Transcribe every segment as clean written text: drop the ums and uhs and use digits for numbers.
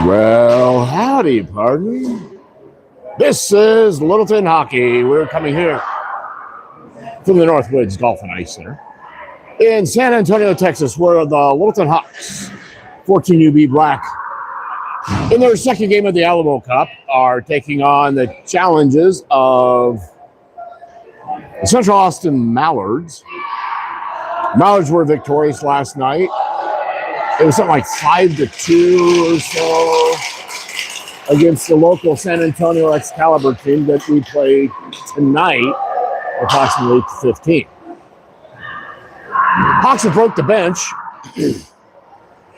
Well, howdy, pardon. This is Littleton Hockey. We're coming here from the Northwoods Golf and Ice Center in San Antonio, Texas, where the Littleton Hawks, 14UB Black, in their second game of the Alamo Cup, are taking on the challenges of the Central Austin Mallards. Mallards were victorious last night. It was something like 5-2 or so against the local San Antonio Excalibur team that we play tonight, approximately 15. Hawks have broke the bench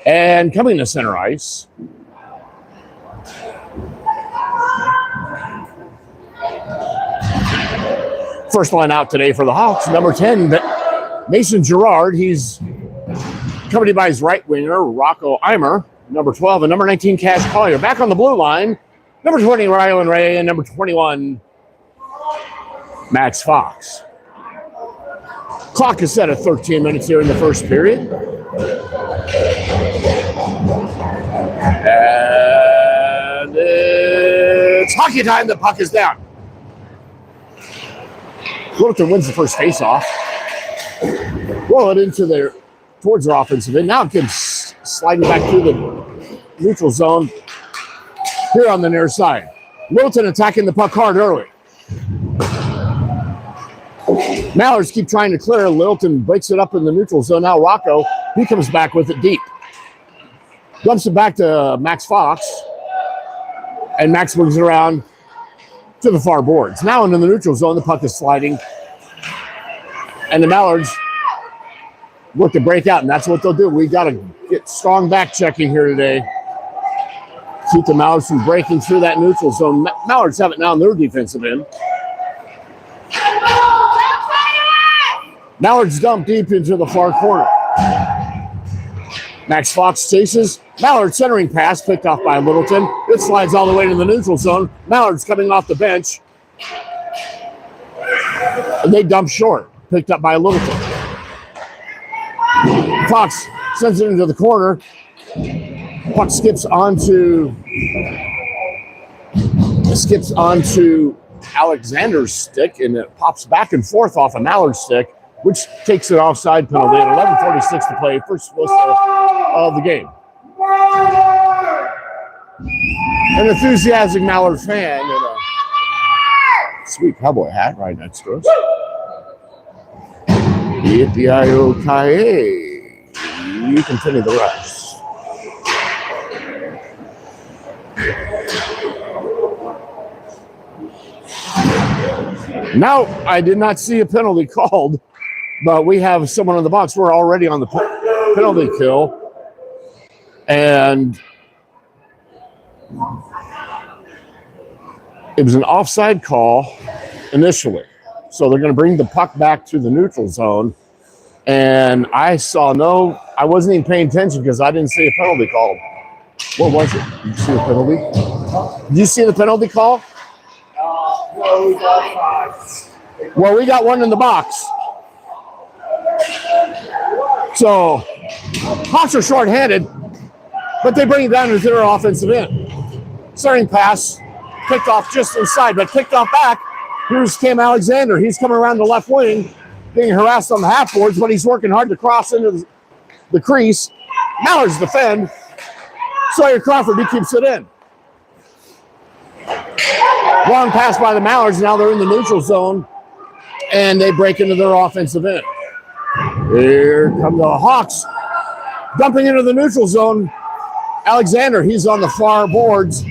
and coming to center ice. First line out today for the Hawks, number 10, Mason Gerard. He's accompanied by his right winger, Rocco Eimer, number 12, and number 19, Cash Collier. Back on the blue line, number 20, Rylan Ray, and number 21, Max Fox. Clock is set at 13 minutes here in the first period. And it's hockey time. The puck is down. Littleton wins the first faceoff. Roll it into towards their offensive end. Now it comes sliding back through the neutral zone here on the near side. Littleton attacking the puck hard early. Mallards keep trying to clear. Littleton breaks it up in the neutral zone. Now Rocco, he comes back with it deep. Dumps it back to Max Fox. And Max brings it around to the far boards. Now into the neutral zone, the puck is sliding. And the Mallards look to break out, and that's what they'll do. We got to get strong back checking here today. Keep the Mallards from breaking through that neutral zone. Mallards have it now on their defensive end. Mallards dump deep into the far corner. Max Fox chases. Mallard centering pass picked off by Littleton. It slides all the way to the neutral zone. Mallard's coming off the bench. And they dump short. Picked up by Littleton. Fox sends it into the corner. Puck skips onto Alexander's stick, and it pops back and forth off a Mallard's stick, which takes an offside penalty at 11:46 to play, first whistle of the game. An enthusiastic Mallard fan in a sweet cowboy hat right next to us. Yippee-yi-yo-ki-yay. You continue the rest. Now, I did not see a penalty called, but we have someone in the box. We're already on the penalty kill. And it was an offside call initially. So they're going to bring the puck back to the neutral zone. And I wasn't even paying attention because I didn't see a penalty called. What was it? Did you see the penalty? Did you see the penalty call? No, we got 5. Well, we got one in the box. So, Hawks are short-handed, but they bring it down to their offensive end. Starting pass, picked off just inside, but picked off back. Here's Cam Alexander. He's coming around the left wing, being harassed on the half boards, but he's working hard to cross into the crease. Mallards defend. Sawyer Crawford, he keeps it in. Long pass by the Mallards. Now they're in the neutral zone, and they break into their offensive end. Here come the Hawks. Dumping into the neutral zone. Alexander, he's on the far boards.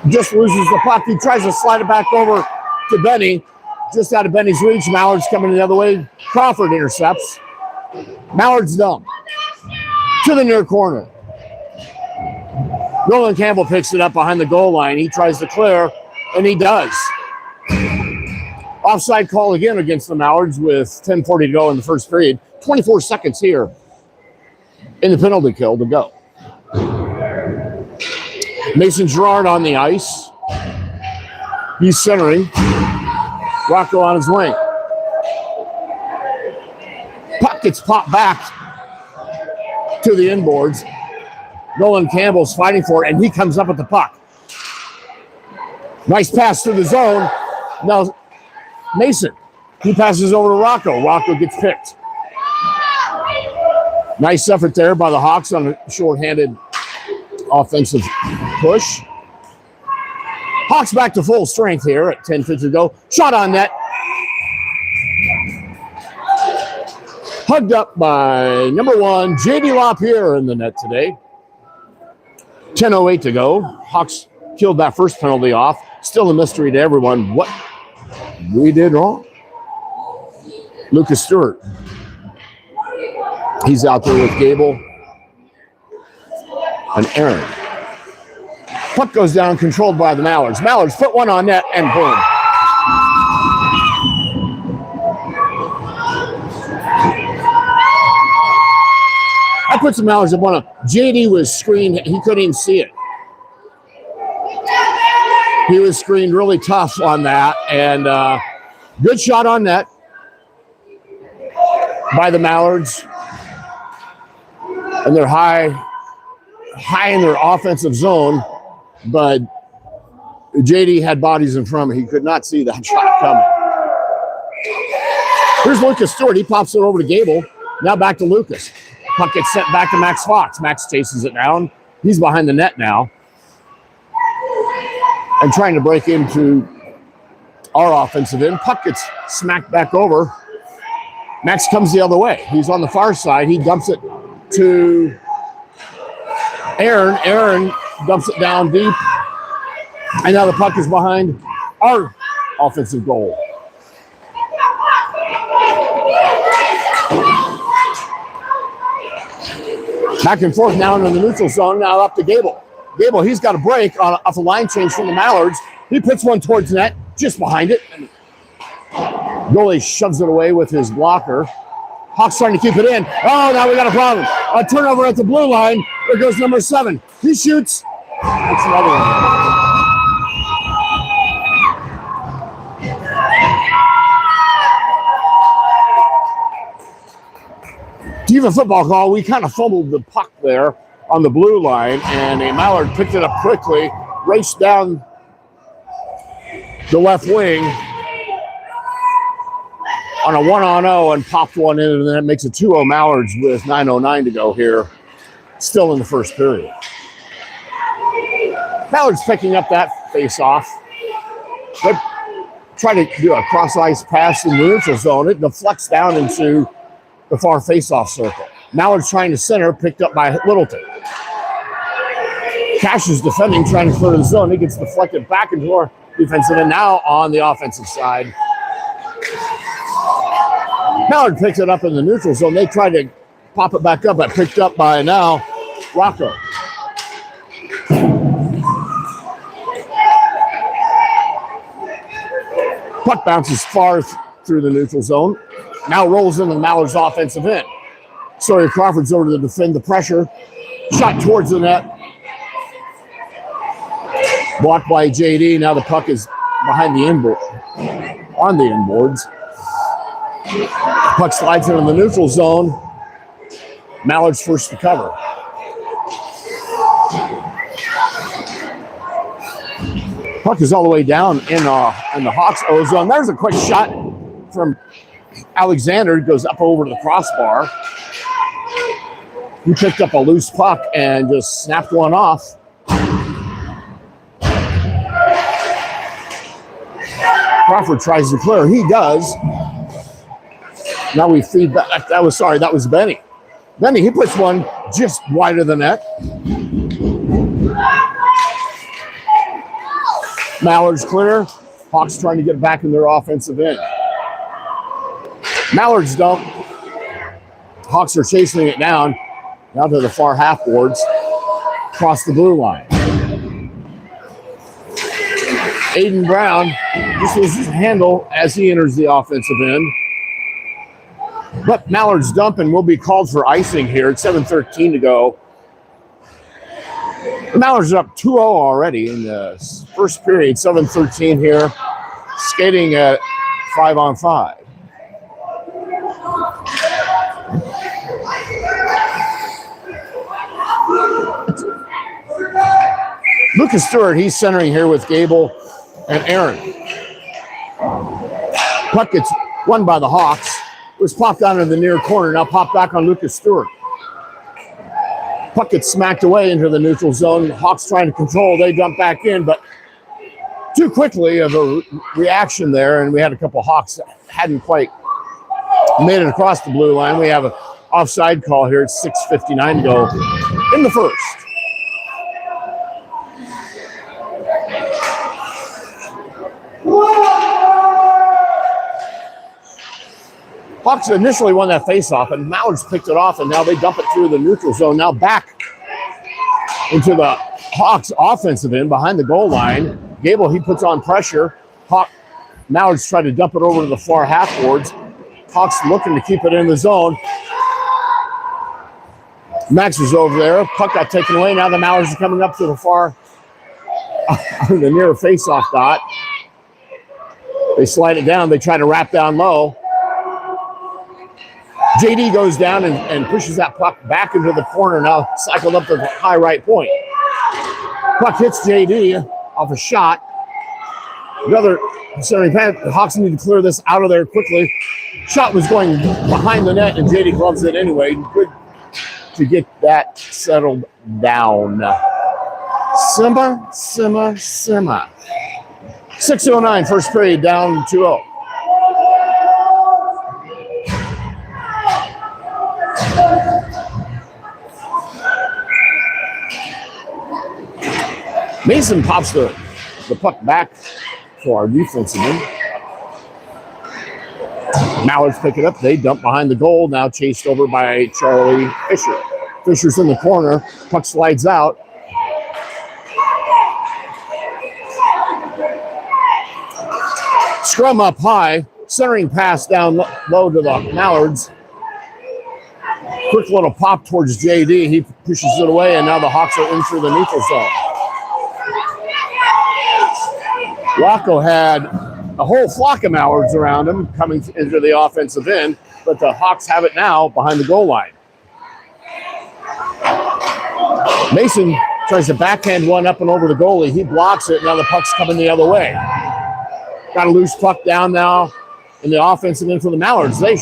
Just loses the puck. He tries to slide it back over to Benny. Just out of Benny's reach. Mallard's coming the other way. Crawford intercepts. Mallard's dump to the near corner. Nolan Campbell picks it up behind the goal line. He tries to clear, and he does. Offside call again against the Mallards with 10:40 to go in the first period. 24 seconds here in the penalty kill to go. Mason Gerard on the ice. He's centering. Rocco on his wing. Puck gets popped back to the inboards. Nolan Campbell's fighting for it, and he comes up with the puck. Nice pass through the zone. Now Mason, he passes over to Rocco. Rocco gets picked. Nice effort there by the Hawks on a shorthanded offensive push. Hawks back to full strength here at 10:50 to go. Shot on net. Hugged up by number 1, J.D. LaPierre in the net today. 10:08 to go. Hawks killed that first penalty off. Still a mystery to everyone what we did wrong. Lucas Stewart. He's out there with Gable and Aaron. Puck goes down, controlled by the Mallards. Mallards put one on net, and boom. I put some Mallards up on him. JD was screened. He couldn't even see it. He was screened really tough on that, and good shot on net by the Mallards. And they're high in their offensive zone, but JD had bodies in front of him. He could not see that shot coming. Here's Lucas Stewart. He pops it over to Gable. Now back to Lucas. Puck gets sent back to Max Fox. Max chases it down. He's behind the net now and trying to break into our offensive end. Puck gets smacked back over. Max comes the other way. He's on the far side. He dumps it to Aaron. Aaron dumps it down deep. And now the puck is behind our offensive goal. Back and forth now into the neutral zone. Now up to Gable. Gable, he's got a break off a line change from the Mallards. He puts one towards net, just behind it. Goalie shoves it away with his blocker. Hawks trying to keep it in. Oh, now we got a problem. A turnover at the blue line. There goes number 7. He shoots. That's another one. To give a football call, we kind of fumbled the puck there on the blue line, and a Mallard picked it up quickly, raced down the left wing on a 1-on-0 and popped one in, and then it makes it 2-0 Mallards with 9:09 to go here, still in the first period. Mallards picking up that face-off. They try to do a cross-ice pass in the neutral zone. It deflects down into the far face-off circle. Mallard's trying to center, picked up by Littleton. Cash is defending, trying to clear the zone. He gets deflected back into our defensive end. Now on the offensive side, Mallard picks it up in the neutral zone. They try to pop it back up, but picked up by now Rocco. Puck bounces far through the neutral zone. Now rolls into the Mallard's offensive end. Sawyer Crawford's over to defend the pressure. Shot towards the net. Blocked by JD. Now the puck is behind the inboard, on the inboards. Puck slides into the neutral zone. Mallard's first to cover. Puck is all the way down in the Hawks O zone. There's a quick shot from Alexander. Goes up over to the crossbar. He picked up a loose puck and just snapped one off. Crawford tries to clear. He does. Now we feed back. That was Benny. Benny, he puts one just wide of the net. Mallard's clear. Hawks trying to get back in their offensive end. Mallard's dump. Hawks are chasing it down to the far half boards, across the blue line. Aiden Brown, this was his handle as he enters the offensive end. But Mallard's dumping will be called for icing here at 7:13 to go. The Mallards are up 2-0 already in the first period, 7:13 here, skating at 5-on-5. Lucas Stewart, he's centering here with Gable and Aaron. Puck gets won by the Hawks. It was popped down in the near corner. Now popped back on Lucas Stewart. Puck gets smacked away into the neutral zone. Hawks trying to control. They dump back in, but too quickly of a reaction there, and we had a couple Hawks that hadn't quite made it across the blue line. We have an offside call here. It's 6:59 to go in the first. Hawks initially won that faceoff, and Mallards picked it off, and now they dump it through the neutral zone. Now back into the Hawks offensive end behind the goal line. Gable, he puts on pressure. Mallards try to dump it over to the far half boards. Hawks looking to keep it in the zone. Max was over there. Puck got taken away. Now the Mallards are coming up to the far, the near face-off dot. They slide it down. They try to wrap down low. JD goes down and pushes that puck back into the corner. Now cycled up to the high right point. Puck hits JD off a shot. Another concerning pass. The Hawks need to clear this out of there quickly. Shot was going behind the net, and JD gloves it anyway. Good to get that settled down. Simmer. 6:09, first period, down 2-0. Mason pops the puck back for our defensive end. Mallards pick it up. They dump behind the goal. Now chased over by Charlie Fisher. Fisher's in the corner. Puck slides out. Scrum up high. Centering pass down low to the Mallards. Quick little pop towards JD. He pushes it away, and now the Hawks are in through the neutral zone. Rocco had a whole flock of Mallards around him coming into the offensive end, but the Hawks have it now behind the goal line. Mason tries to backhand one up and over the goalie. He blocks it. Now the puck's coming the other way. Got a loose puck down now in the offensive end for the Mallards. They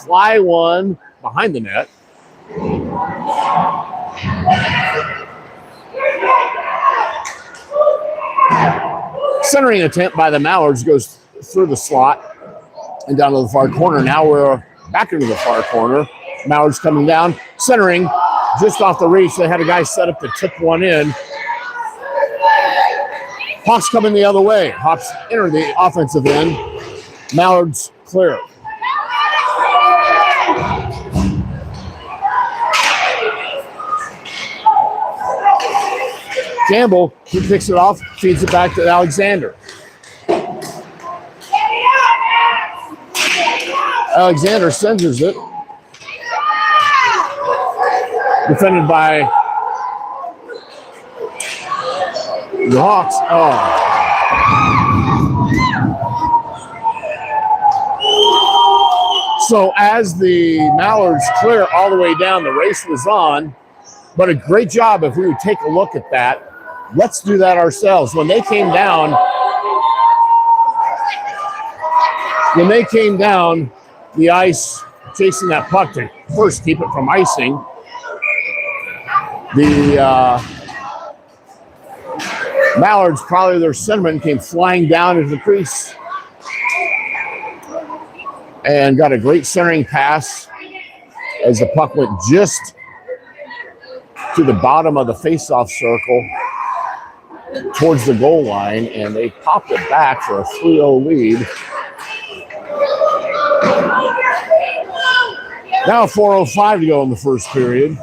fly one behind the net. Centering attempt by the Mallards goes through the slot and down to the far corner. Now we're back into the far corner. Mallards coming down, centering just off the reach. They had a guy set up to tip one in. Hawks coming the other way. Hawks enter the offensive end. Mallards clear. Campbell, he picks it off, feeds it back to Alexander. Alexander centers it. Defended by the Hawks. So as the Mallards clear all the way down, the race was on. But a great job if we would take a look at that. Let's do that ourselves. When they came down, the ice chasing that puck to first keep it from icing. The Mallards, probably their centerman, came flying down into the crease and got a great centering pass as the puck went just to the bottom of the face-off circle towards the goal line, and they popped it back for a 3-0 lead. Now 4:05 to go in the first period.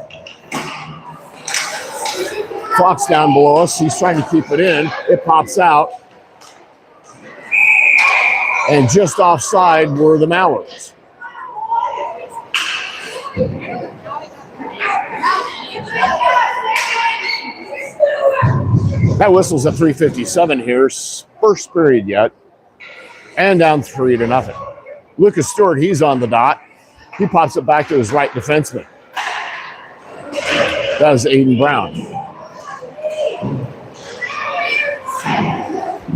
Clock's down below us. He's trying to keep it in. It pops out. And just offside were the Mallards. That whistle's at 3:57 here. First period yet. And down 3-0. Lucas Stewart, he's on the dot. He pops it back to his right defenseman. That was Aiden Brown.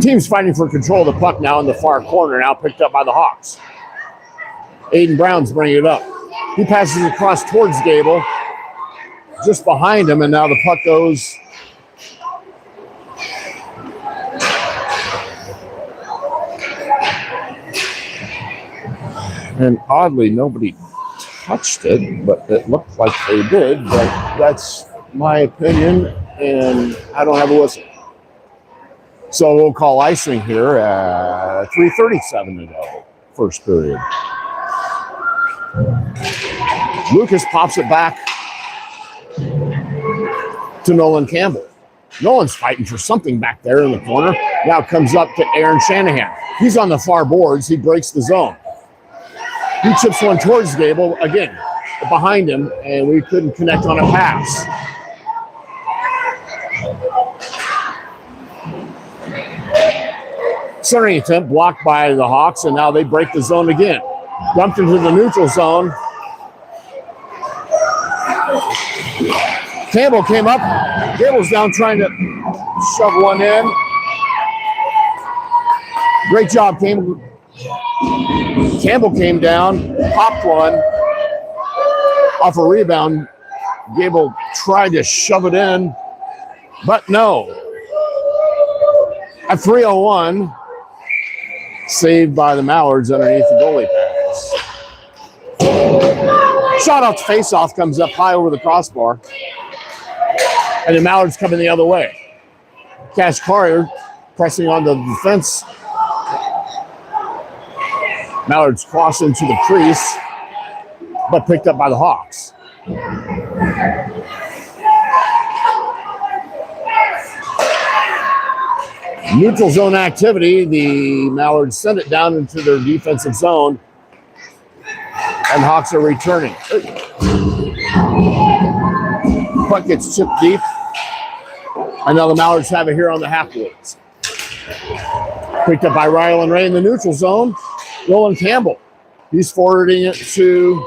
Team's fighting for control of the puck now in the far corner, now picked up by the Hawks. Aiden Brown's bringing it up. He passes across towards Gable, just behind him, and now the puck goes and oddly nobody touched it, but it looked like they did. But that's my opinion, and I don't have a whistle. So we'll call icing here at 3:37 to go, first period. Lucas pops it back to Nolan Campbell. Nolan's fighting for something back there in the corner. Now it comes up to Aaron Shanahan. He's on the far boards. He breaks the zone. He chips one towards Gable, again, behind him, and we couldn't connect on a pass. Centering attempt blocked by the Hawks, and now they break the zone again. Dumped into the neutral zone. Campbell came up. Gable's down trying to shove one in. Great job, Campbell. Campbell came down, popped one off a rebound. Gable tried to shove it in, but no. At 3:01, saved by the Mallards underneath the goalie pass. Shot off the face-off, comes up high over the crossbar. And the Mallards coming the other way. Cash Carrier pressing on the defense. Mallards cross into the crease, but picked up by the Hawks. Neutral zone activity. The Mallards send it down into their defensive zone, and Hawks are returning. Puck gets chipped deep, and now the Mallards have it here on the half-boards. Picked up by Rylan Ray in the neutral zone. Nolan Campbell. He's forwarding it to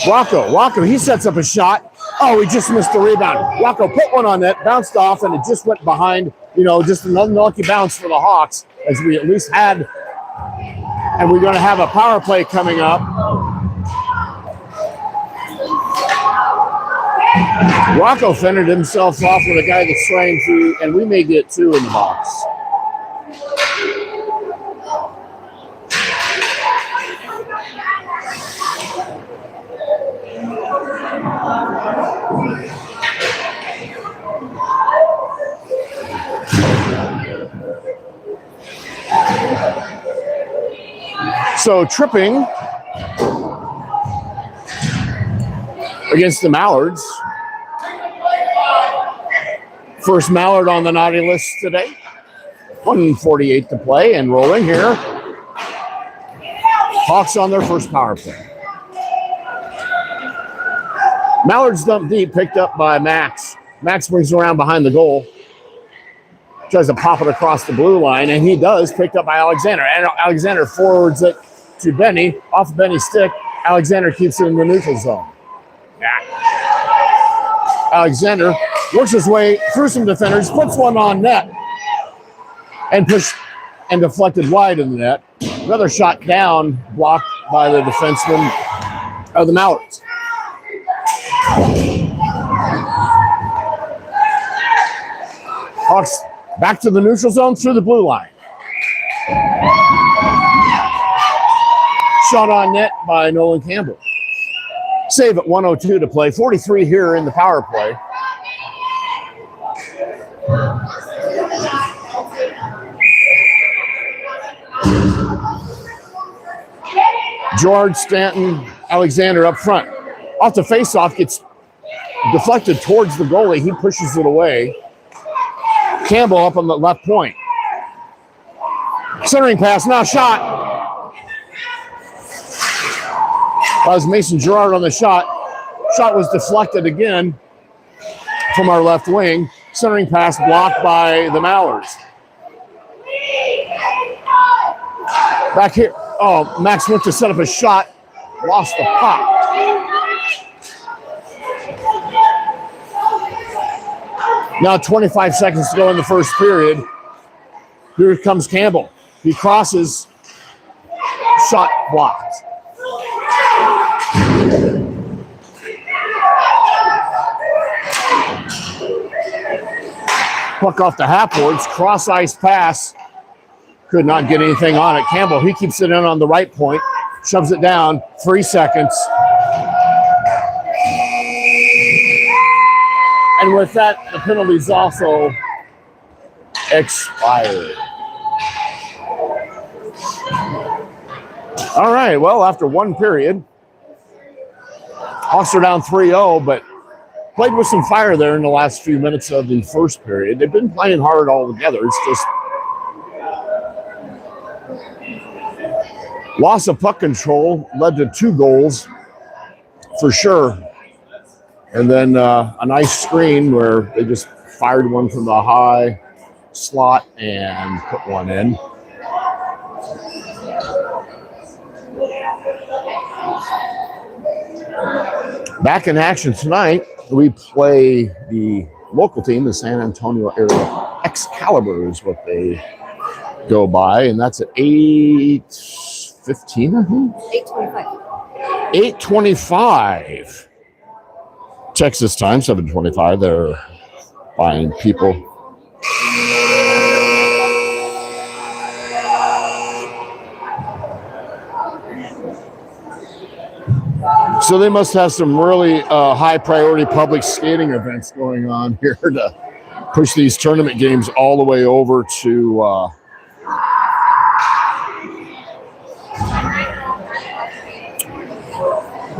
Rocco. Rocco, he sets up a shot. Oh, he just missed the rebound. Rocco put one on net, bounced off, and it just went behind. Just another lucky bounce for the Hawks, as we at least had. And we're going to have a power play coming up. Rocco fended himself off with a guy that's trying to, and we may get two in the box. So tripping against the Mallards. First Mallard on the naughty list today. 1:48 to play and rolling here. Hawks on their first power play. Mallards dumped deep, picked up by Max. Max brings it around behind the goal. Tries to pop it across the blue line, and he does, picked up by Alexander. And Alexander forwards it to Benny, off Benny's stick. Alexander keeps it in the neutral zone. Alexander works his way through some defenders, puts one on net, and pushed and deflected wide in the net. Another shot down, blocked by the defenseman of the Mallards. Hawks back to the neutral zone through the blue line. Shot on net by Nolan Campbell. Save at 1:02 to play. 43 here in the power play. George, Stanton, Alexander up front. Off the faceoff, gets deflected towards the goalie. He pushes it away. Campbell up on the left point. Centering pass, now shot. That was Mason Girard on the shot. Shot was deflected again from our left wing. Centering pass blocked by the Mallards. Back here. Oh, Max went to set up a shot. Lost the puck. Now 25 seconds to go in the first period. Here comes Campbell. He crosses, shot blocked. Puck off the half boards, cross ice pass. Could not get anything on it. Campbell, he keeps it in on the right point, shoves it down, 3 seconds. And with that, the penalties also expired. All right, well, after one period, Hawks are down 3-0, but played with some fire there in the last few minutes of the first period. They've been playing hard all together. It's just loss of puck control led to 2 goals for sure. And then a nice screen where they just fired one from the high slot and put one in. Back in action tonight, we play the local team, the San Antonio area Excalibur is what they go by, and that's at 8:15, I think? 8:25. 8:25. Texas time, 7:25. They're buying people. So they must have some really high priority public skating events going on here to push these tournament games all the way over to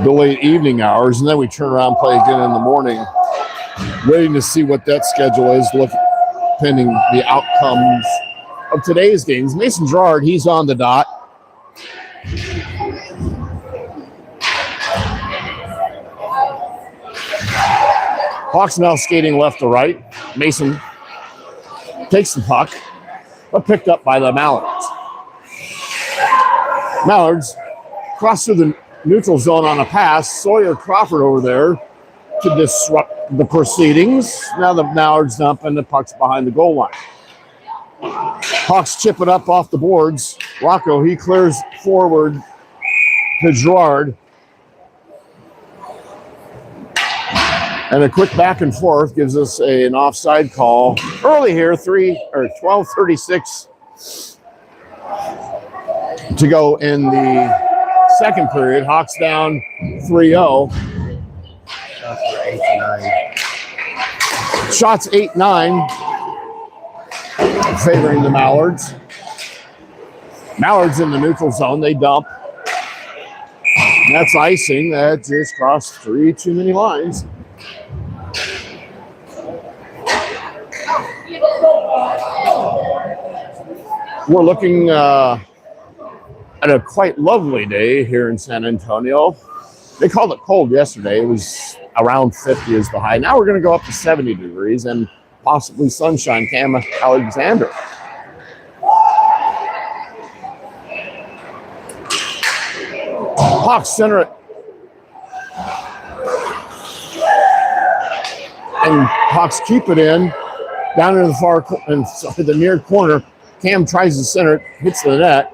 the late evening hours, and then we turn around and play again in the morning, waiting to see what that schedule is, pending the outcomes of today's games. Mason Gerard, he's on the dot. Hawks now skating left to right. Mason takes the puck, but picked up by the Mallards. Mallards cross through the neutral zone on a pass. Sawyer Crawford over there to disrupt the proceedings. Now the Mallards dump and the puck's behind the goal line. Hawks chip it up off the boards. Rocco, he clears forward to Gerard. And a quick back and forth gives us an offside call early here, 12:36 to go in the second period. Hawks down 3-0. Shots 8-9 favoring the Mallards. Mallards in the neutral zone. They dump. And that's icing. That just crossed 3 too many lines. We're looking at a quite lovely day here in San Antonio. They called it cold yesterday. It was around 50 is the high. Now we're going to go up to 70 degrees and possibly sunshine. Cam Alexander. Hawks center it. And Hawks keep it in down in the near corner. Cam tries to center it, hits the net.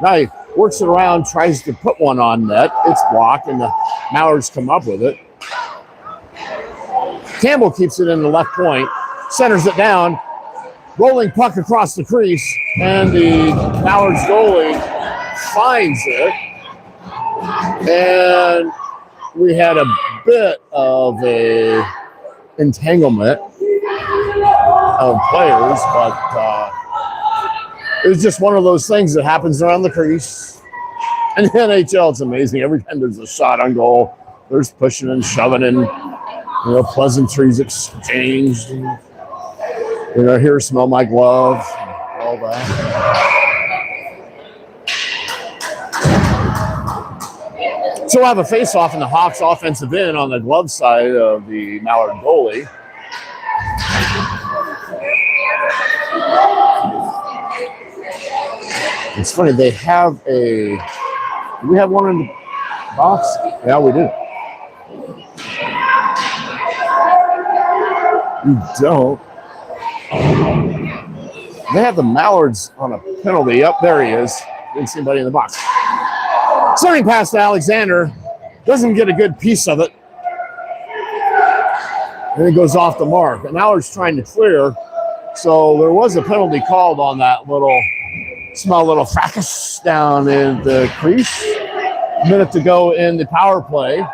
Now he works it around, tries to put one on net. It's blocked, and the Mallards come up with it. Campbell keeps it in the left point, centers it down, rolling puck across the crease, and the Mallards goalie finds it. And we had a bit of a entanglement of players, but it was just one of those things that happens around the crease. In the NHL, it's amazing. Every time there's a shot on goal, there's pushing and shoving and pleasantries exchanged. And, here, smell my glove, and all that. So we'll have a face-off in the Hawks offensive end on the glove side of the Mallard goalie. It's funny, they have do we have one in the box? Yeah, we do. You don't. They have the Mallards on a penalty. Up there he is. Didn't see anybody in the box. Centering pass to Alexander. Doesn't get a good piece of it. And it goes off the mark. And Mallard's trying to clear. So there was a penalty called on that small little fracas down in the crease. A minute to go in the power play.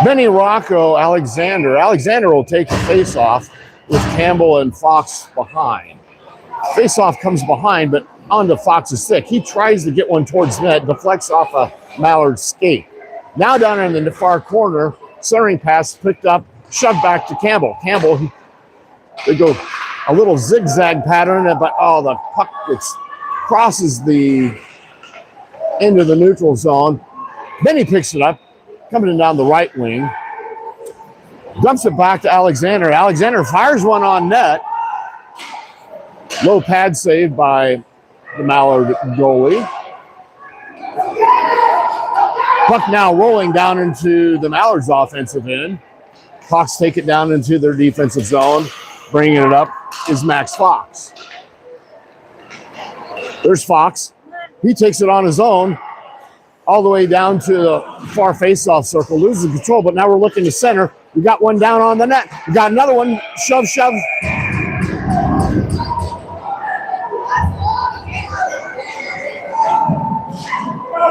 Benny Rocco, Alexander. Alexander will take the face-off with Campbell and Fox behind. Face-off comes behind, but onto Fox's stick. He tries to get one towards net, deflects off a Mallard's skate. Now down in the far corner, centering pass picked up, shoved back to Campbell. Campbell, they go a little zigzag pattern, but the puck crosses the end of the neutral zone. Benny picks it up, coming down the right wing. Dumps it back to Alexander. Alexander fires one on net. Low pad save by the Mallard goalie. Puck now rolling down into the Mallards' offensive end. Hawks take it down into their defensive zone. Bringing it up is Max Fox. There's Fox. He takes it on his own all the way down to the far face-off circle, loses control, but now we're looking to center. We got one down on the net. We got another one. Shove.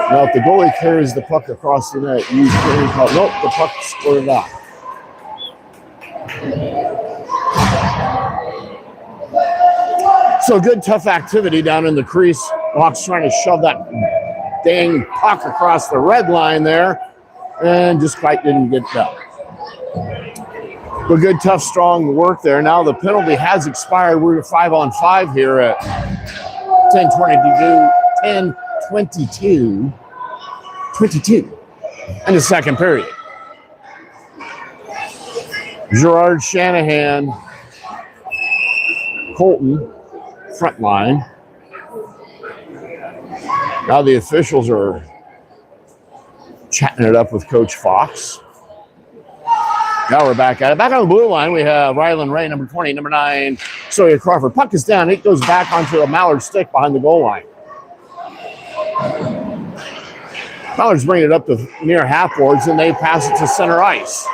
Now, if the goalie carries the puck across the net, you can call. Nope, the puck squirted out. So good, tough activity down in the crease. Hawks trying to shove that dang puck across the red line there, and just quite didn't get done. But good, tough, strong work there. Now the penalty has expired. We're 5-on-5 here at 10:22 in the second period. Gerard, Shanahan, Colton, front line. Now the officials are chatting it up with Coach Fox. Now we're back at it. Back on the blue line, we have Rylan Ray, number 20, number 9, Sawyer Crawford. Puck is down. It goes back onto a Mallard stick behind the goal line. Mallards bring it up to near half boards, and they pass it to center ice.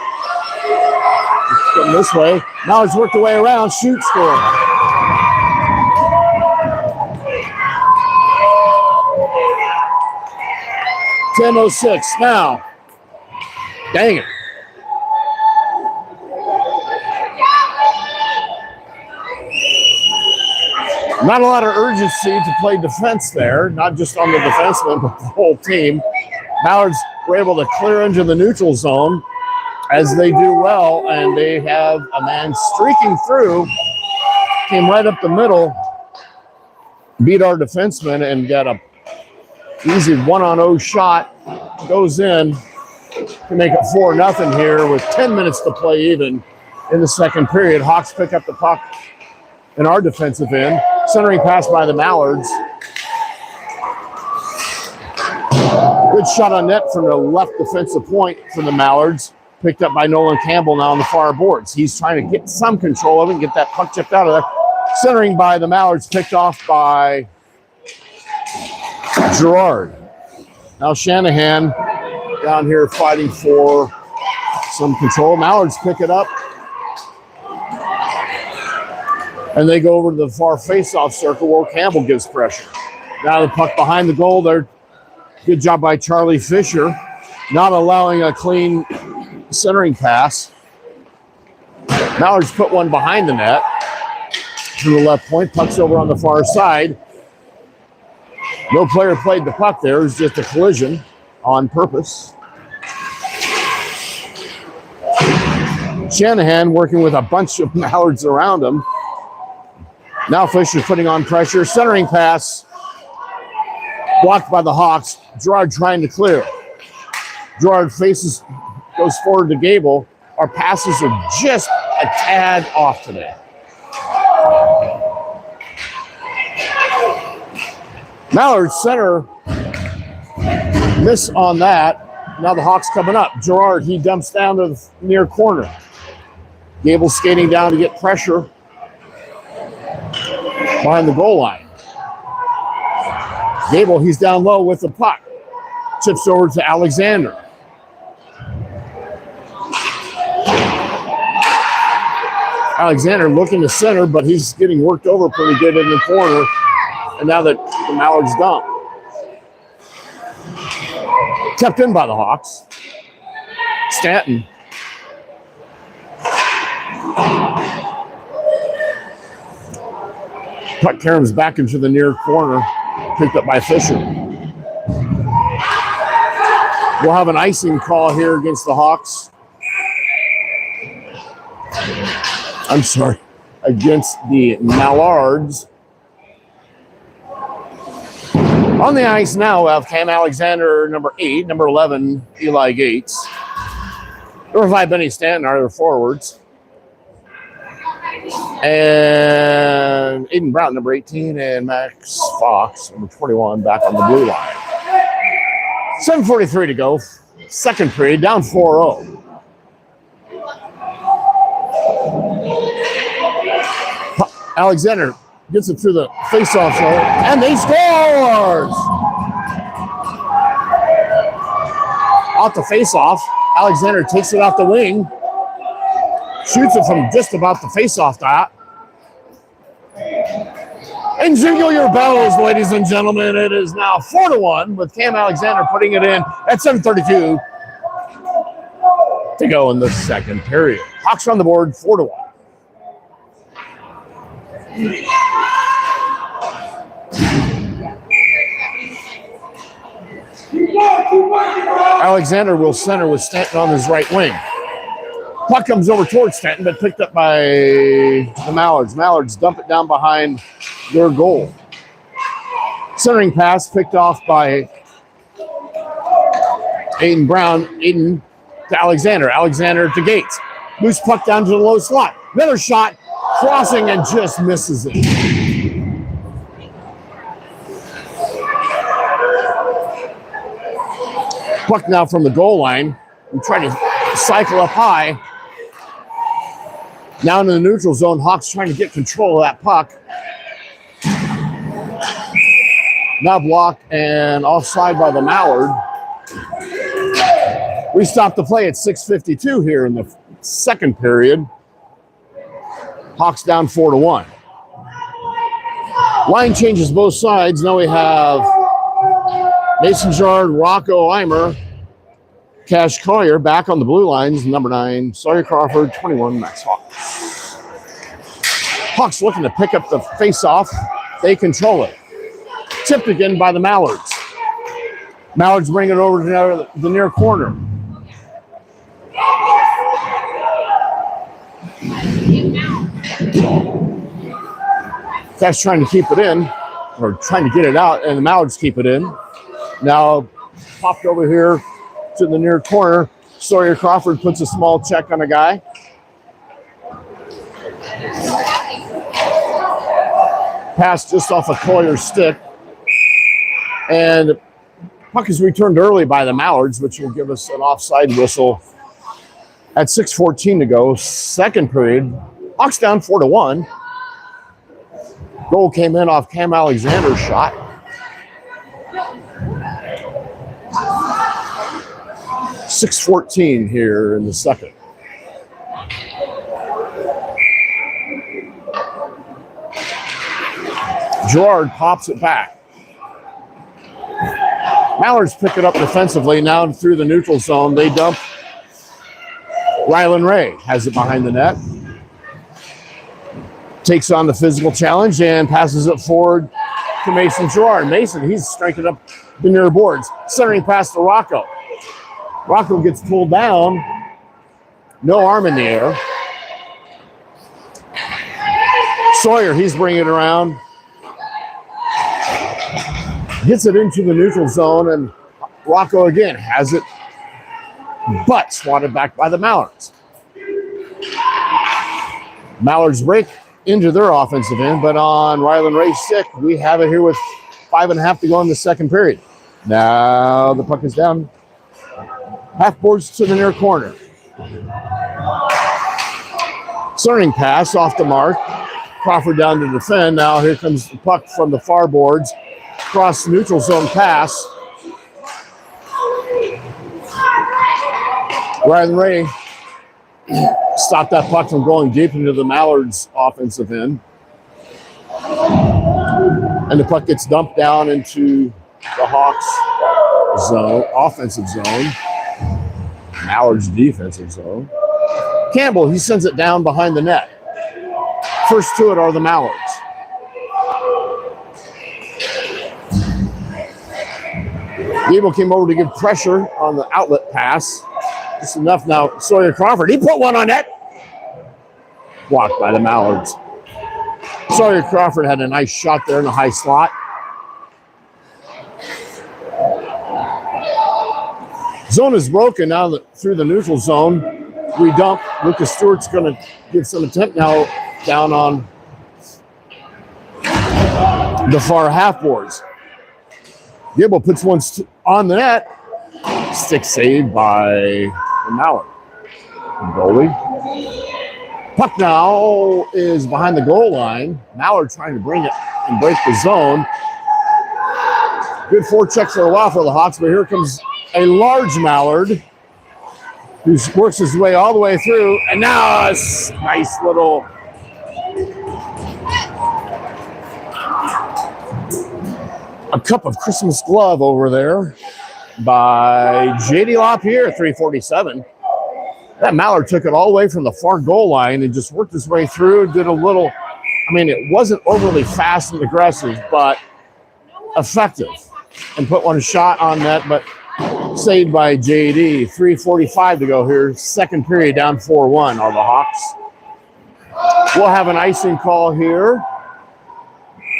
Getting this way. Mallards work their way around. Shoot, score. .10:06 now. Dang it. Not a lot of urgency to play defense there, not just on the defenseman, but the whole team. Mallards were able to clear into the neutral zone, as they do well, and they have a man streaking through, came right up the middle, beat our defenseman, and got a easy 1-on-0 shot, goes in to make it 4-0 here with 10 minutes to play even in the second period. Hawks pick up the puck in our defensive end. Centering pass by the Mallards. Good shot on net from the left defensive point for the Mallards. Picked up by Nolan Campbell now on the far boards. He's trying to get some control of it and get that puck chipped out of there. Centering by the Mallards, picked off by Gerard. Now Shanahan down here fighting for some control. Mallards pick it up. And they go over to the far face-off circle where Campbell gives pressure. Now the puck behind the goal there. Good job by Charlie Fisher, not allowing a clean centering pass. Mallards put one behind the net to the left point. Puck's over on the far side. No player played the puck there. It was just a collision on purpose. Shanahan working with a bunch of Mallards around him. Now Fisher putting on pressure. Centering pass. Blocked by the Hawks. Gerard trying to clear. Gerard goes forward to Gable. Our passes are just a tad off today. Mallards center miss on that. Now the Hawks coming up. Gerard, he dumps down to the near corner. Gable skating down to get pressure behind the goal line. Gable, he's down low with the puck. Chips over to Alexander. Alexander looking to center, but he's getting worked over pretty good in the corner. And now that the Mallards dump. Kept in by the Hawks. Stanton. Puck caroms back into the near corner. Picked up by Fisher. We'll have an icing call here against the Hawks. I'm sorry, against the Mallards. On the ice now, we have Cam Alexander, number 8, number 11, Eli Gates. Number 5, Benny Stanton are their forwards. And Aiden Brown, number 18, and Max Fox, number 21, back on the blue line. 7:43 to go. Second period, down 4-0. Alexander gets it through the face-off zone, and they scores! Off the face-off, Alexander takes it off the wing, shoots it from just about the face-off dot. And jingle your bells, ladies and gentlemen. It is now 4-1 with Cam Alexander putting it in at 7:32 to go in the second period. Hawks on the board, 4-1. Alexander will center with Stanton on his right wing. Puck comes over towards Stanton, but picked up by the Mallards. Mallards dump it down behind their goal. Centering pass picked off by Aiden Brown. Aiden to Alexander. Alexander to Gates. Loose puck down to the low slot. Another shot, crossing and just misses it. Puck now from the goal line. We try to cycle up high. Now into the neutral zone. Hawks trying to get control of that puck. Now blocked and offside by the Mallard. We stopped the play at 6:52 here in the second period. Hawks down 4-1. Line changes both sides. Now we have Mason Gerard, Rocco Eimer, Cash Collier back on the blue lines. Number 9, Sawyer Crawford, 21, Max Hawks. Hawks looking to pick up the face-off. They control it. Tipped again by the Mallards. Mallards bring it over to the near corner. Cash trying to keep it in, or trying to get it out, and the Mallards keep it in. Now popped over here to the near corner. Sawyer Crawford puts a small check on a guy. Pass just off of Collier's stick. And puck is returned early by the Mallards, which will give us an offside whistle at 6:14 to go. Second period. Hawks down 4-1. Goal came in off Cam Alexander's shot. .614 here in the second. Gerard pops it back. Mallards pick it up defensively now through the neutral zone. They dump. Rylan Ray has it behind the net. Takes on the physical challenge and passes it forward to Mason Gerard. Mason, he's striking up the near boards. Centering pass to Rocco. Rocco gets pulled down. No arm in the air. Sawyer, he's bringing it around. Gets it into the neutral zone, and Rocco again has it, but swatted back by the Mallards. Mallards break into their offensive end, but on Rylan Ray's stick, we have it here with 5.5 to go in the second period. Now the puck is down. Half boards to the near corner. Centering pass off the mark. Crawford down to defend. Now here comes the puck from the far boards. Cross the neutral zone pass. Ryan Ray stopped that puck from going deep into the Mallards offensive end. And the puck gets dumped down into the Hawks zone, offensive zone. Mallards defensive zone. Campbell, he sends it down behind the net. First to it are the Mallards. Gable came over to give pressure on the outlet pass. Just enough now. Sawyer Crawford, he put one on net. Blocked by the Mallards. Sawyer Crawford had a nice shot there in the high slot. Zone is broken now through the neutral zone. Redump. Lucas Stewart's going to give some attempt now down on the far half boards. Gibble puts one on the net. Stick saved by the Mallard. Goalie. Puck now is behind the goal line. Mallard trying to bring it and break the zone. Good forecheck for a while for the Hawks, but here comes a large Mallard who works his way all the way through. And now a nice little a cup of Christmas glove over there by J.D. LaPierre, 347. That Mallard took it all the way from the far goal line and just worked his way through, did a little, I mean, it wasn't overly fast and aggressive, but effective. And put one shot on net, but saved by J.D. 3:45 to go here. Second period down 4-1 are the Hawks. We'll have an icing call here.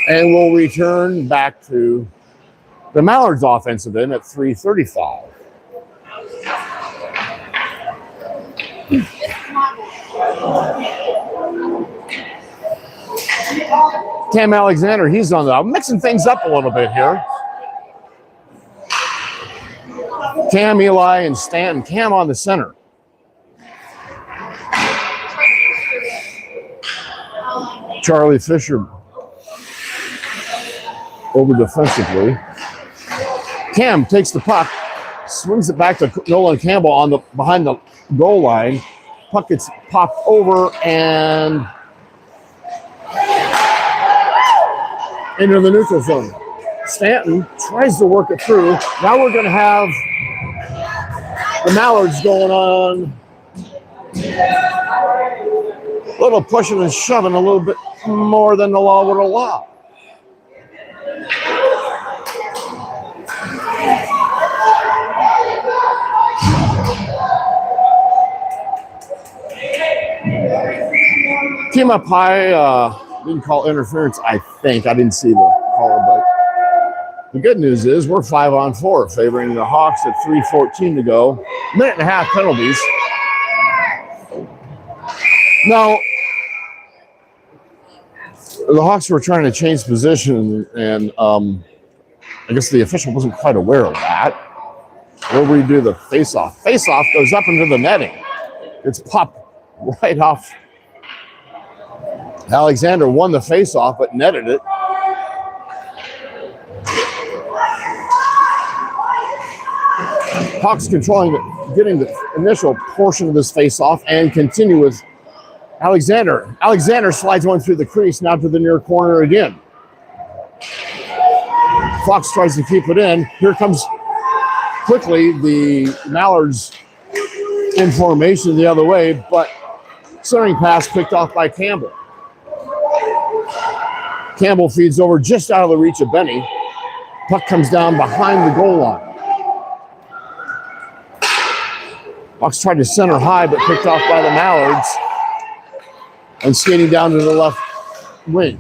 And we'll return back to the Mallards offensive end at 3:35. Cam Alexander, he's on the mixing things up a little bit here. Cam, Eli, and Stanton. Cam on the center. Charlie Fisher over defensively. Cam takes the puck, swings it back to Nolan Campbell on the behind the goal line. Puck gets popped over and into the neutral zone. Stanton tries to work it through. Now we're going to have the Mallards going on a little pushing and shoving a little bit more than the law would allow. Came up high, didn't call interference, I think. I didn't see the call, but the good news is we're 5-on-4, favoring the Hawks at 3:14 to go. Minute and a half penalties. Now, the Hawks were trying to change position, and I guess the official wasn't quite aware of that. We'll redo the face-off. Face-off goes up into the netting. It's popped right off. Alexander won the face-off, but netted it. Hawks controlling it, getting the initial portion of this face-off and continue with Alexander. Alexander slides one through the crease, now to the near corner again. Fox tries to keep it in. Here comes quickly the Mallards in formation the other way, but centering pass picked off by Campbell. Campbell feeds over just out of the reach of Benny. Puck comes down behind the goal line. Hawks tried to center high, but picked off by the Mallards. And skating down to the left wing.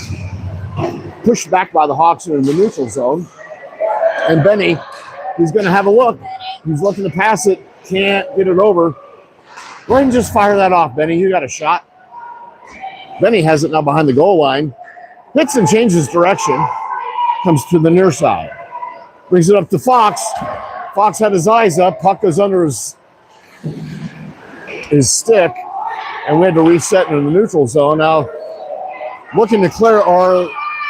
Pushed back by the Hawks in the neutral zone. And Benny, he's going to have a look. He's looking to pass it. Can't get it over. Go ahead and just fire that off, Benny. You got a shot. Benny has it now behind the goal line. Hits and changes direction. Comes to the near side. Brings it up to Fox. Fox had his eyes up. Puck goes under his stick. And we had to reset into the neutral zone. Now, looking to clear are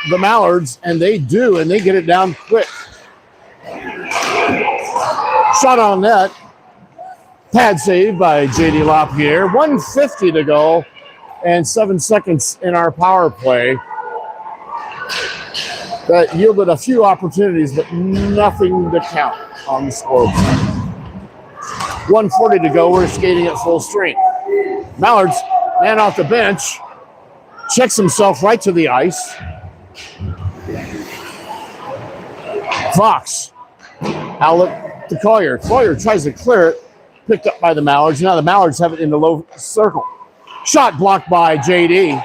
the Mallards, and they do, and they get it down quick. Shot on net. Pad save by J.D. LaPierre. 1:50 to go and 7 seconds in our power play. That yielded a few opportunities, but nothing to count on the scoreboard. 1:40 to go. We're skating at full strength. Mallards, man off the bench, checks himself right to the ice. Fox, outlet to Collier. Collier tries to clear it, picked up by the Mallards. Now the Mallards have it in the low circle. Shot blocked by JD.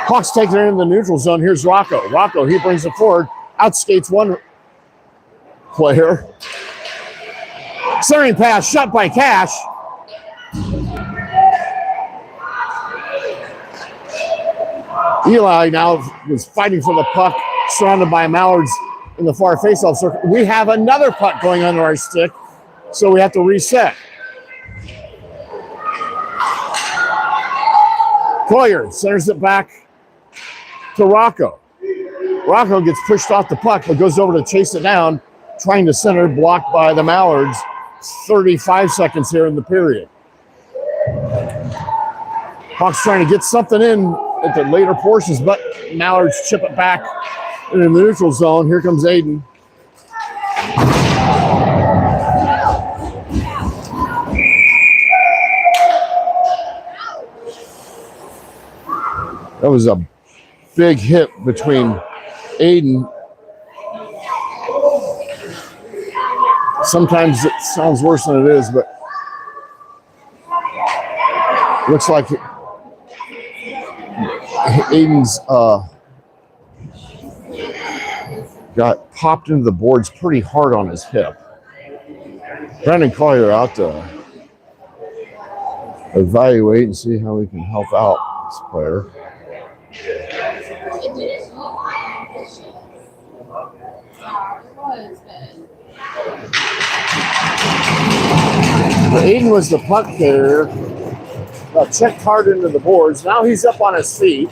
Hawks taking it in the neutral zone. Here's Rocco. Rocco, he brings it forward, outskates one player. Centering pass, shot by Cash. Eli now is fighting for the puck, surrounded by Mallards in the far faceoff circle. We have another puck going under our stick, so we have to reset. Collier centers it back to Rocco. Rocco gets pushed off the puck, but goes over to chase it down, trying to center, blocked by the Mallards. 35 seconds here in the period. Hawks trying to get something in at the later portions, but Mallards chip it back in the neutral zone. Here comes Aiden. That was a big hit between Aiden. Sometimes it sounds worse than it is, but looks like Aiden's got popped into the boards pretty hard on his hip. Brandon Collier out to evaluate and see how we can help out this player. Aiden was the puck carrier. Checked hard into the boards. Now he's up on his feet.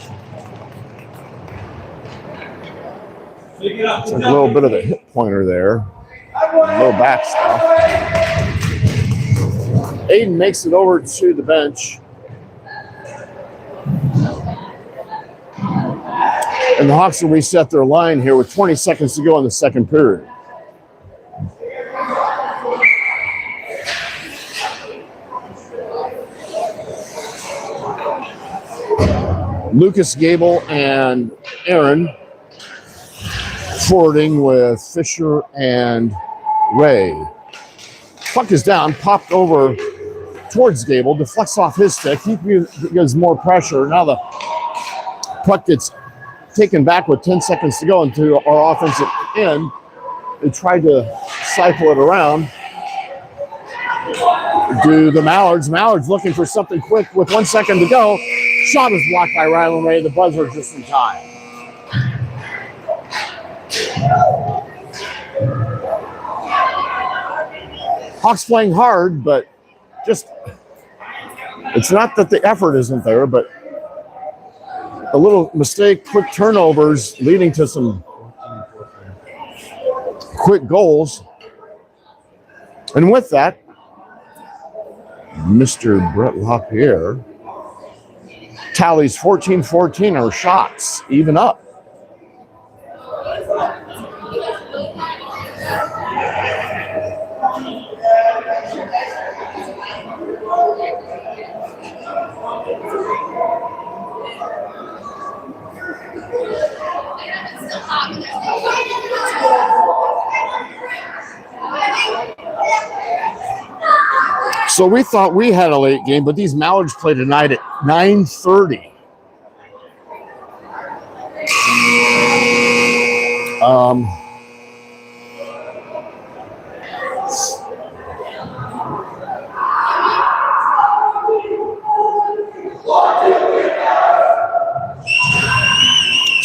It's a little bit of a hip pointer there. Low back stuff. Aiden makes it over to the bench. And the Hawks will reset their line here with 20 seconds to go in the second period. Lucas, Gable, and Aaron forwarding with Fisher and Ray. Puck is down, popped over towards Gable, deflects off his stick. He gives more pressure. Now the puck gets taken back with 10 seconds to go into our offensive end. They tried to cycle it around. Do the Mallards. Mallards looking for something quick with 1 second to go. Shot is blocked by Rylan Ray. The buzzer just in time. Hawks playing hard, but just, it's not that the effort isn't there, but a little mistake, quick turnovers leading to some quick goals. And with that, Mr. Brett LaPierre tallies 14-14 our shots, even up. So we thought we had a late game, but these Mallards play tonight at 9:30.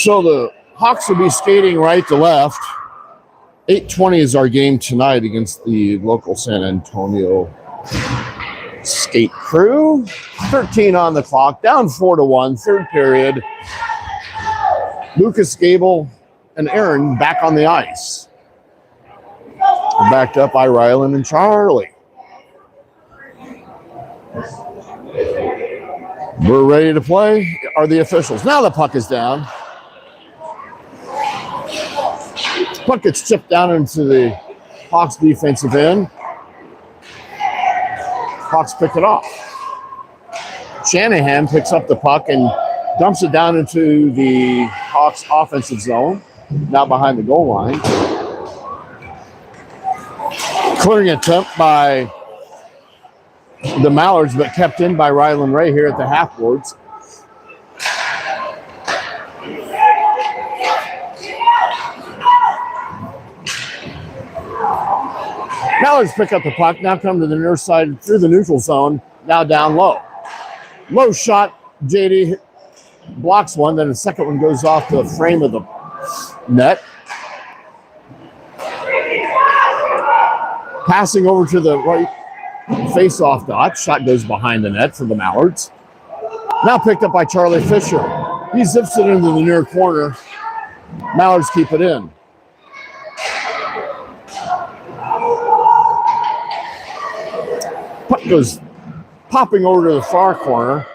So the Hawks will be skating right to left. 8:20 is our game tonight against the local San Antonio skate crew. 13 on the clock, down 4-1, third period. Lucas, Gable, and Aaron back on the ice. Backed up by Rylan and Charlie. We're ready to play, are the officials. Now the puck is down. Puck gets chipped down into the Hawks defensive end. Hawks pick it off. Shanahan picks up the puck and dumps it down into the Hawks offensive zone, now behind the goal line. Clearing attempt by the Mallards, but kept in by Rylan Ray here at the half boards. Mallards pick up the puck, now come to the near side through the neutral zone, now down low. Low shot, JD blocks one, then the second one goes off the frame of the net. Passing over to the right face-off dot, shot goes behind the net for the Mallards. Now picked up by Charlie Fisher. He zips it into the near corner. Mallards keep it in. Puck goes popping over to the far corner.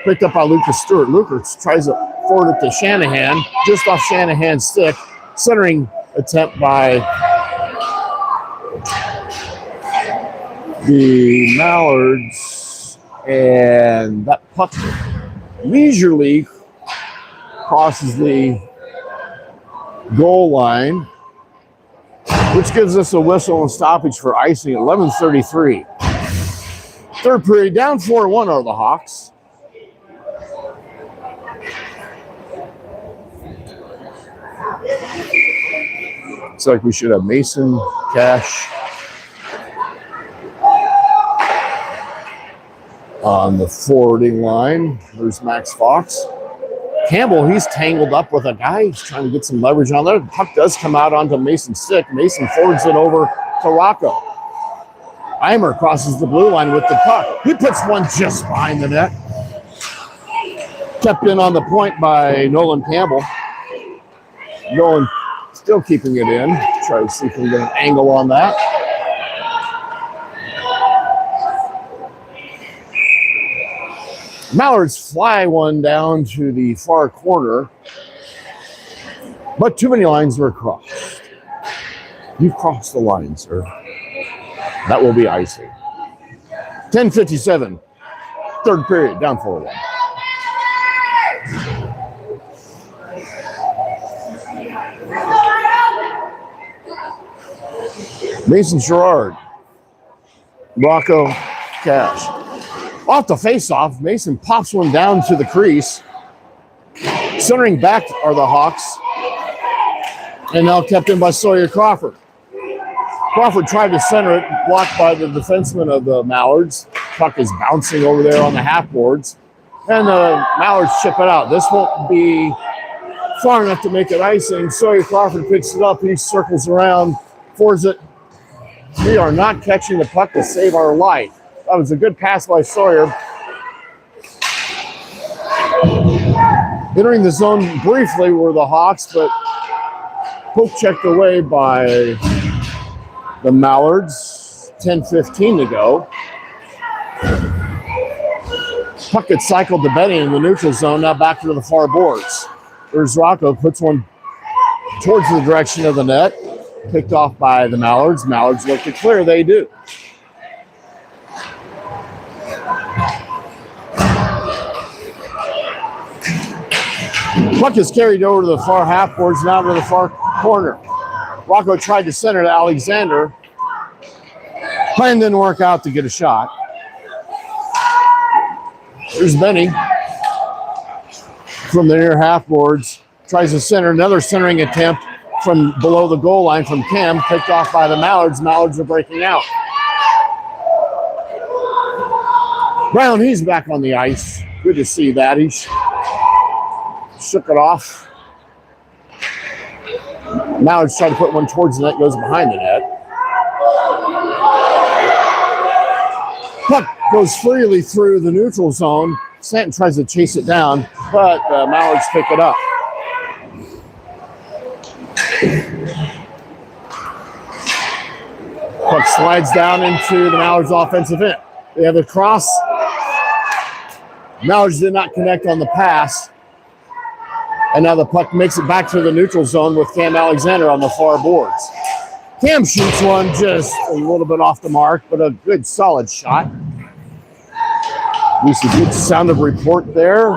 Picked up by Lucas Stewart. Lucas tries to forward it to Shanahan, just off Shanahan's stick. Centering attempt by the Mallards. And that puck leisurely crosses the goal line, which gives us a whistle and stoppage for icing at 11:33. Third period, down 4-1 are the Hawks. Looks like we should have Mason, Cash on the forwarding line. There's Max Fox. Campbell, he's tangled up with a guy. He's trying to get some leverage on there. The puck does come out onto Mason's stick. Mason forwards it over to Rocco. Eimer crosses the blue line with the puck. He puts one just behind the net. Kept in on the point by Nolan Campbell. Nolan still keeping it in. Try to see if we can get an angle on that. Mallards fly one down to the far corner, but too many lines were crossed. You've crossed the line, sir. That will be icing. 10:57, third period, down 4-1. Mason Sherrard, Rocco Cash. Off the face-off, Mason pops one down to the crease. Centering back are the Hawks. And now kept in by Sawyer Crawford. Crawford tried to center it, blocked by the defenseman of the Mallards. Puck is bouncing over there on the half boards. And the Mallards chip it out. This won't be far enough to make it icing. Sawyer Crawford picks it up. He circles around, forwards it. We are not catching the puck to save our life. That was a good pass by Sawyer. Entering the zone briefly were the Hawks, but poke checked away by the Mallards. 10:15 to go. Puck gets cycled to Benny in the neutral zone, now back to the far boards. There's Rocco, puts one towards the direction of the net. Picked off by the Mallards. Mallards look to clear, they do. Puck is carried over to the far half boards, now to the far corner. Rocco tried to center to Alexander. Plan didn't work out to get a shot. There's Benny from the near half boards. Tries to center, another centering attempt from below the goal line from Cam, picked off by the Mallards. Mallards are breaking out. Brown, he's back on the ice. Good to see that. He shook it off. Mallards try to put one towards the net, goes behind the net. Puck goes freely through the neutral zone. Stanton tries to chase it down, but Mallards pick it up. Puck slides down into the Mallards offensive end. They have a cross. Mallards did not connect on the pass. And now the puck makes it back to the neutral zone with Cam Alexander on the far boards. Cam shoots one just a little bit off the mark, but a good solid shot. We see a good sound of report there.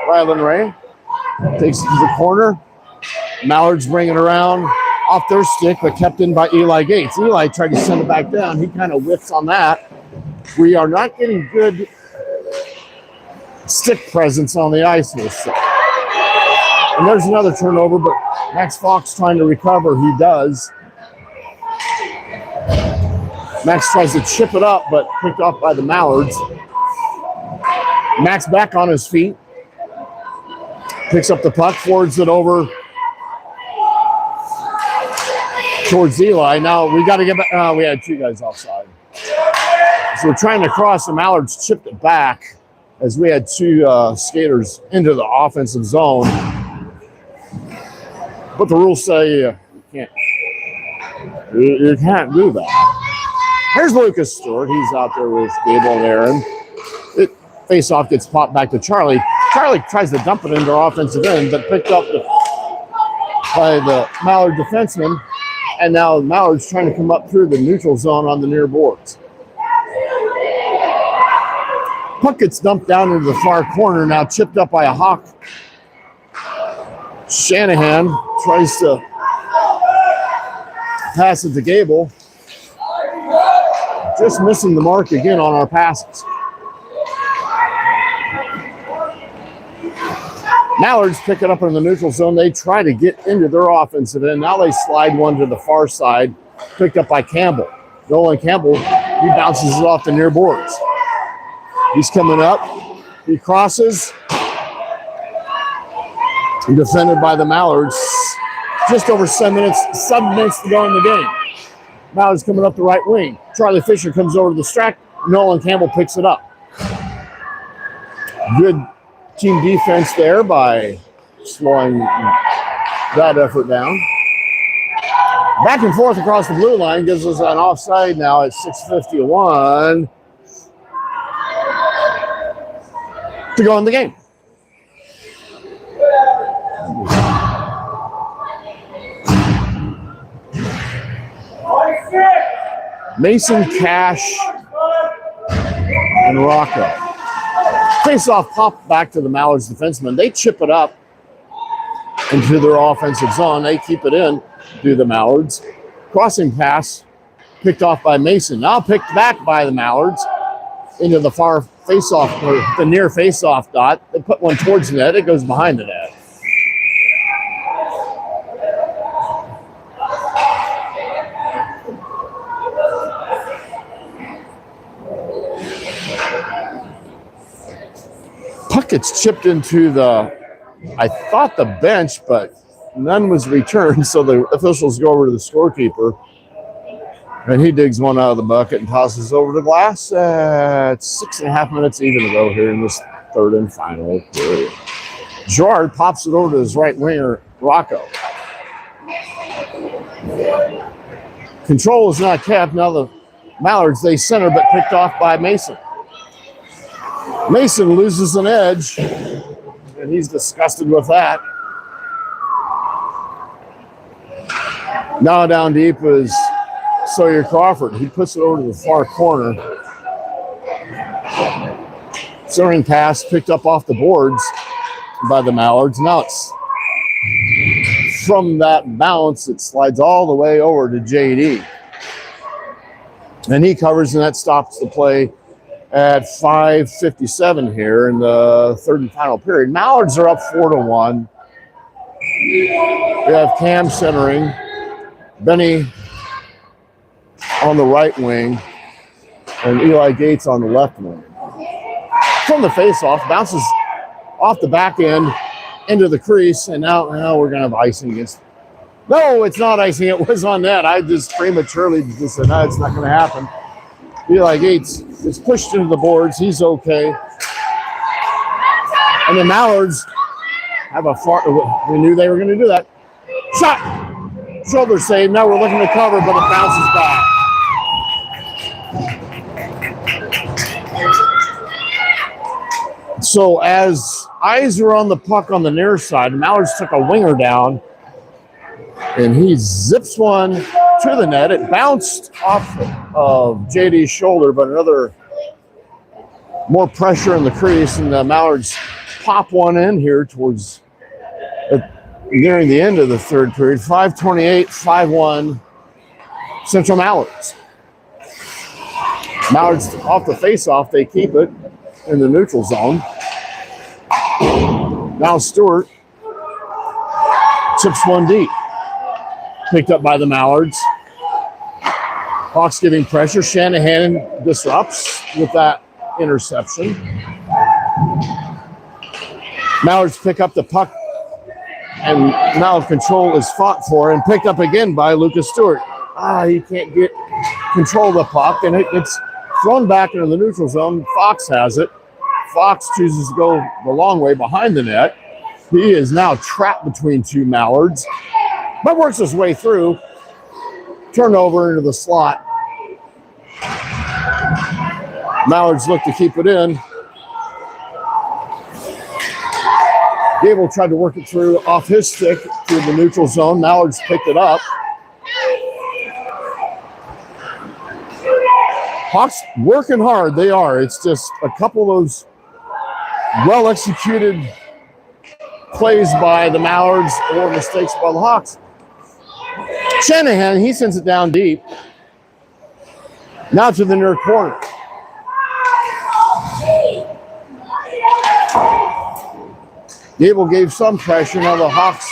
Rylan Ray takes it to the corner. Mallards bring it around off their stick, but kept in by Eli Gates. Eli tried to send it back down. He kind of whiffs on that. We are not getting good stick presence on the ice this side. And there's another turnover, but Max Fox trying to recover. He does. Max tries to chip it up, but picked off by the Mallards. Max back on his feet. Picks up the puck, forwards it over towards Eli. Now we got to get back. We had two guys offside. So we're trying to cross. The Mallards chipped it back as we had two skaters into the offensive zone. But the rules say you can't do that. Here's Lucas Stewart. He's out there with Gable and Aaron. Face-off gets popped back to Charlie. Charlie tries to dump it into our offensive end, but picked up by the Mallard defenseman. And now Mallard's trying to come up through the neutral zone on the near boards. Puck gets dumped down into the far corner, now chipped up by a Hawk. Shanahan tries to pass it to Gable. Just missing the mark again on our passes. Mallards pick it up in the neutral zone. They try to get into their offensive end. Now they slide one to the far side, picked up by Campbell. Nolan Campbell, he bounces it off the near boards. He's coming up. He crosses. Defended by the Mallards. Just over 7 minutes to go in the game. Mallards coming up the right wing. Charlie Fisher comes over to the track. Nolan Campbell picks it up. Good team defense there by slowing that effort down. Back and forth across the blue line gives us an offside now at 6:51 to go in the game. Mason, Cash, and Rocco. Face-off pop back to the Mallards defensemen. They chip it up into their offensive zone. They keep it in, do the Mallards. Crossing pass picked off by Mason. Now picked back by the Mallards into the far face-off, or the near face-off dot. They put one towards the net. It goes behind the net. Puck gets chipped into I thought the bench, but none was returned, so the officials go over to the scorekeeper, and he digs one out of the bucket and tosses over the glass. 6.5 minutes even to go here in this third and final period. Gerard pops it over to his right winger, Rocco. Control is not kept. Now the Mallards, they center, but picked off by Mason. Mason loses an edge, and he's disgusted with that. Now down deep is Sawyer Crawford. He puts it over to the far corner. Centering pass picked up off the boards by the Mallards. Now it's from that bounce, it slides all the way over to JD. And he covers, and that stops the play at 5:57 here in the third and final period. Mallards are up 4-1. We have Cam centering, Benny on the right wing, and Eli Gates on the left wing. From the faceoff, bounces off the back end into the crease, and now we're going to have icing against No, it's not icing. It was on net. I just prematurely just said, no, it's not going to happen. Eli Gates is pushed into the boards. He's okay. And the Mallards have a far. We knew they were going to do that. Shot. Shoulder save. Now we're looking to cover, but it bounces back. So as eyes are on the puck on the near side, Mallards took a winger down, and he zips one to the net. It bounced off of JD's shoulder, but another more pressure in the crease, and the Mallards pop one in here towards nearing the end of the third period. 5:28, 5-1, Central Mallards. Mallards off the face-off, they keep it in the neutral zone. Now Stewart chips one deep. Picked up by the Mallards. Hawks giving pressure. Shanahan disrupts with that interception. Mallards pick up the puck, and now control is fought for and picked up again by Lucas Stewart. He can't get control of the puck, and it's thrown back into the neutral zone. Fox has it. Fox chooses to go the long way behind the net. He is now trapped between two Mallards, but works his way through. Turnover into the slot. Mallards look to keep it in. Gable tried to work it through off his stick through the neutral zone. Mallards picked it up. Hawks working hard. They are. It's just a couple of those well-executed plays by the Mallards or mistakes by the Hawks. Shanahan, he sends it down deep. Now to the near corner. Gable gave some pressure. Now the Hawks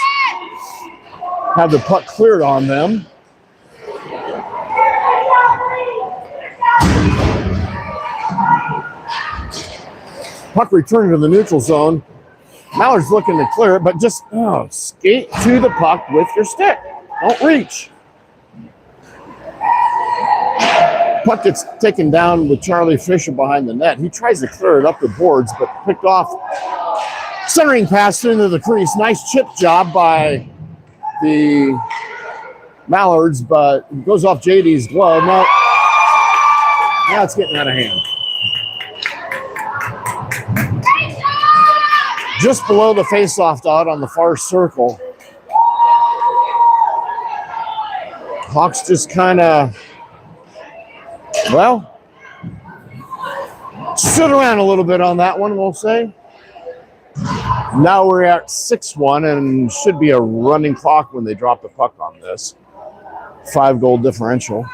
have the puck cleared on them. Puck returned to the neutral zone. Mallards looking to clear it, but just skate to the puck with your stick. Don't reach. Puck gets taken down with Charlie Fisher behind the net. He tries to clear it up the boards, but picked off. Centering pass into the crease. Nice chip job by the Mallards, but it goes off JD's glove. Now it's getting out of hand. Just below the face-off dot on the far circle. Hawks just kind of, stood around a little bit on that one, we'll say. Now we're at 6-1 and should be a running clock when they drop the puck on this. 5-goal differential.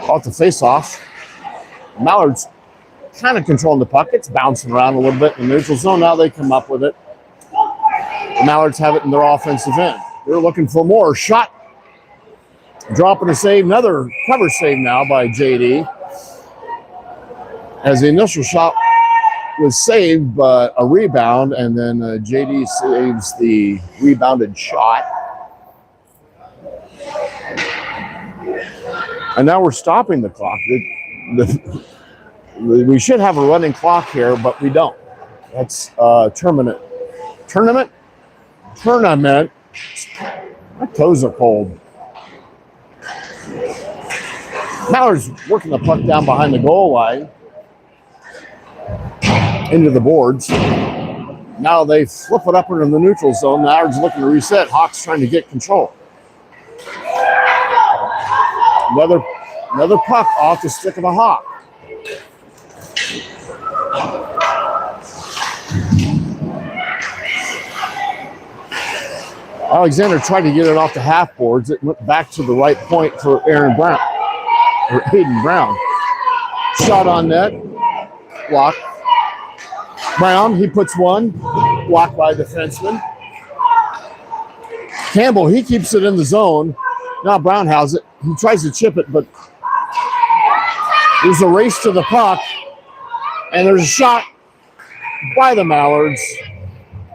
Off the face-off. Mallards kind of controlling the puck. It's bouncing around a little bit in the neutral zone. Now they come up with it. The Mallards have it in their offensive end. They're looking for more. Shot. Dropping a save. Another cover save now by JD. As the initial shot was saved, but a rebound, and then JD saves the rebounded shot. And now we're stopping the clock. We should have a running clock here, but we don't. That's tournament. My toes are cold. Mallards working the puck down behind the goal line into the boards. Now they flip it up into the neutral zone. Mallards looking to reset. Hawks trying to get control. Another puck off the stick of the Hawk. Alexander tried to get it off the half boards. It went back to the right point for Hayden Brown. Shot on net. Block. Brown, he puts one. Blocked by defenseman. Campbell, he keeps it in the zone. Now Brown has it. He tries to chip it, but There's a race to the puck, and there's a shot by the Mallards,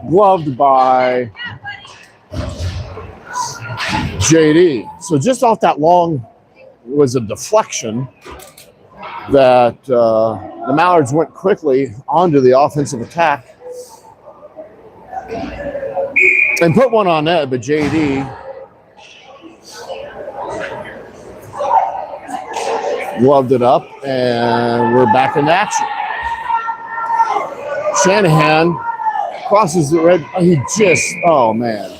gloved by JD. So just off that long was a deflection that the Mallards went quickly onto the offensive attack and put one on net, but JD gloved it up, and we're back in action. Shanahan crosses the red. He just, oh man.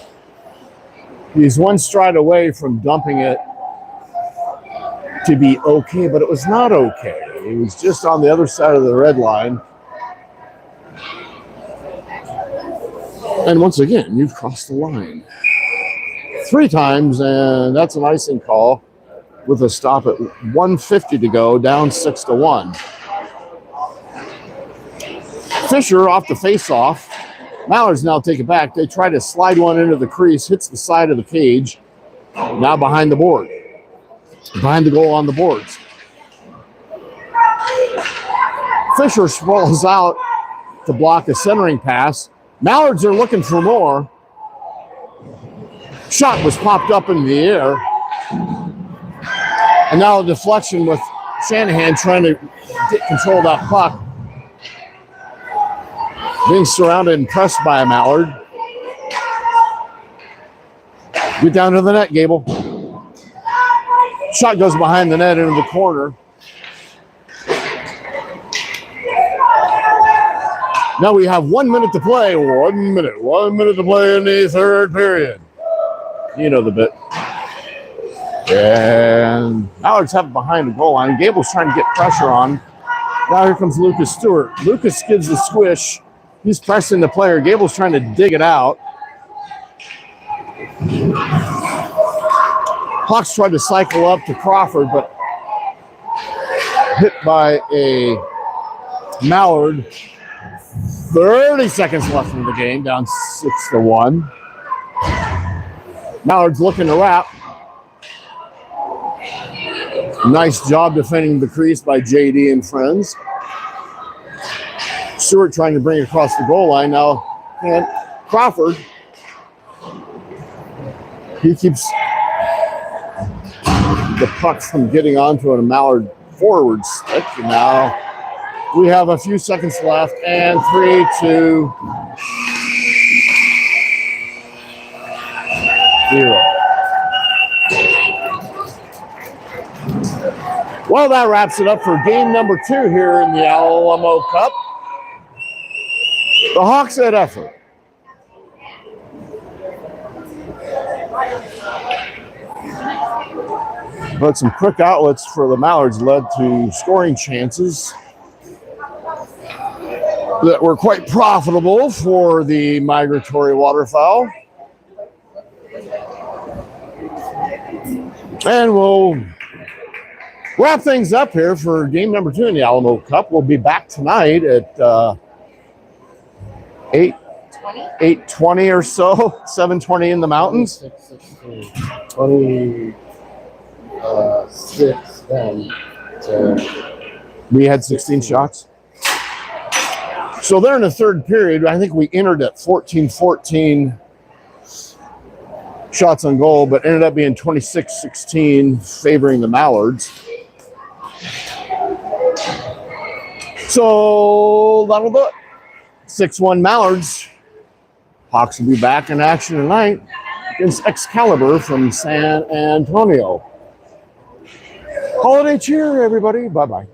He's one stride away from dumping it to be okay, but it was not okay. It was just on the other side of the red line. And once again, you've crossed the line 3 times, and that's an icing call with a stop at 1:50 to go, down 6-1. Fisher off the face-off. Mallards now take it back. They try to slide one into the crease, hits the side of the cage. Now behind the board. Behind the goal on the boards. Fisher sprawls out to block a centering pass. Mallards are looking for more. Shot was popped up in the air. And now a deflection with Shanahan trying to get control of that puck. Being surrounded and pressed by a Mallard. Get down to the net, Gable. Shot goes behind the net into the corner. Now we have 1 minute to play. 1 minute. 1 minute to play in the third period. You know the bit. And Mallards have it behind the goal line. Gable's trying to get pressure on. Now here comes Lucas Stewart. Lucas gives the squish. He's pressing the player. Gable's trying to dig it out. Hawks tried to cycle up to Crawford, but hit by a Mallard. 30 seconds left in the game, down 6-1. Mallard's looking to wrap. Nice job defending the crease by JD and friends. Stewart trying to bring it across the goal line now. And Crawford, he keeps the puck from getting onto a Mallard forward stick. And now we have a few seconds left, and 3, 2, 0. Well, that wraps it up for game number 2 here in the Alamo Cup. The Hawks had effort. But some quick outlets for the Mallards led to scoring chances that were quite profitable for the migratory waterfowl. And we'll wrap things up here for game number 2 in the Alamo Cup. We'll be back tonight at 8:20 or so, 7:20 in the mountains. 26 then. We had 16 shots. So they're in the third period. I think we entered at 14-14 shots on goal, but ended up being 26-16 favoring the Mallards. So that'll do it. 6-1 Mallards. Hawks will be back in action tonight against Excalibur from San Antonio. Holiday cheer, everybody. Bye-bye.